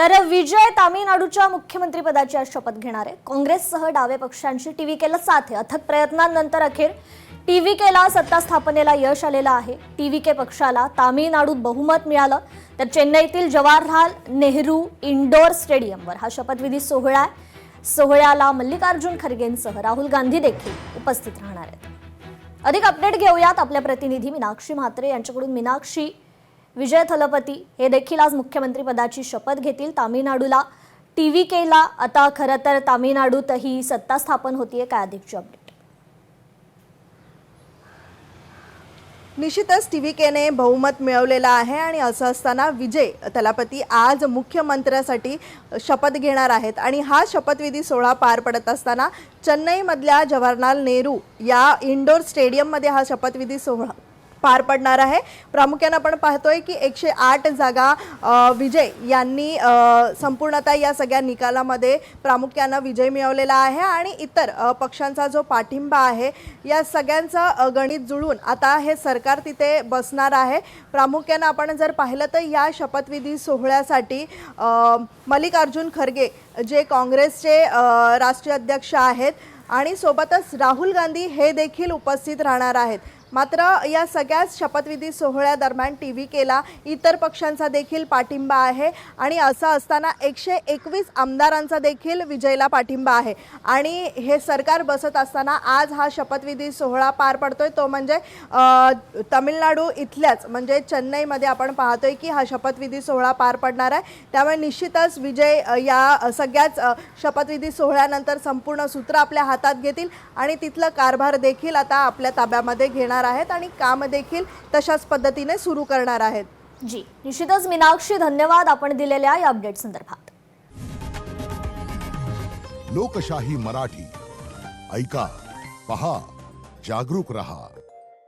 तर विजय तामिळनाडूच्या मुख्यमंत्रीपदाची आज शपथ घेणार आहे। काँग्रेससह डावे पक्षांची टीव्हीकेला साथ आहे। अथक प्रयत्नांनंतर अखेर टीव्हीकेला सत्ता स्थापनेला यश आलेलं आहे। टीव्हीके पक्षाला तामिळनाडूत बहुमत मिळालं। तर चेन्नईतील जवाहरलाल नेहरू इंडोर स्टेडियमवर हा शपथविधी सोहळा आहे। सोहळ्याला मल्लिकार्जुन खरगेंसह राहुल गांधी देखील उपस्थित राहणार आहेत। अधिक अपडेट घेऊयात आपल्या प्रतिनिधी मीनाक्षी म्हात्रे यांच्याकडून। मीनाक्षी, विजय थलपती हे देखील आज मुख्यमंत्री पदाची शपथ घेतील तामिळनाडूला। टीव्हीकेला आता खरं तर तामिळनाडूतही सत्ता स्थापन होतीये, काय अधिकची अपडेट? निश्चितच टीव्हीकेने बहुमत मिळवलेला आहे आणि असं असताना विजय थलापती आज मुख्यमंत्र्यासाठी शपथ घेणार आहेत आणि हा शपथविधी सोहळा पार पडत असताना चेन्नईमधल्या जवाहरलाल नेहरू या इंडोर स्टेडियममध्ये हा शपथविधी सोहळा पार पडणार आहे। प्रामुख्याने आपण पाहतोय की 108 जागा विजय यांनी संपूर्णतः या सगळ्या निकालामध्ये प्रामुख्याने विजय मिळवलेला आहे आणि इतर पक्षांचा जो पाठिंबा आहे या सगळ्यांचा गणित जुळून आता हे सरकार तिथे बसणार आहे। प्रामुख्याने आपण जर पाहिलं तर या शपथविधी सोहळ्यासाठी मल्लिकार्जुन खरगे जे काँग्रेसचे राष्ट्रीय अध्यक्ष आहेत आणि सोबतच राहुल गांधी हे देखील उपस्थित राहणार आहेत। मात्र या सगळ्याच शपथविधी सोहळ्यादरम्यान टीव्हीकेला इतर पक्षांचा देखील पाठिंबा आहे आणि असं असताना 121 आमदारांचा देखील विजयला पाठिंबा आहे आणि हे सरकार बसत असताना आज हा शपथविधी सोहळा पार पडतोय। तो म्हणजे तामिळनाडू इथल्याच म्हणजे चेन्नईमध्ये आपण पाहतोय की हा शपथविधी सोहळा पार पडणार आहे। त्यामुळे निश्चितच विजय या सगळ्याच शपथविधी सोहळ्यानंतर संपूर्ण सूत्र आपल्या हातात घेतील आणि तिथलं कारभार देखील आता आपल्या ताब्यामध्ये घेणार आहेत आणि काम देखील तशाच पद्धतीने सुरू करणार आहेत। जी, निश्चितच मीनाक्षी, धन्यवाद आपण दिलेल्या या अपडेट संदर्भात। लोकशाही मराठी ऐका, पहा, जागरूक रहा।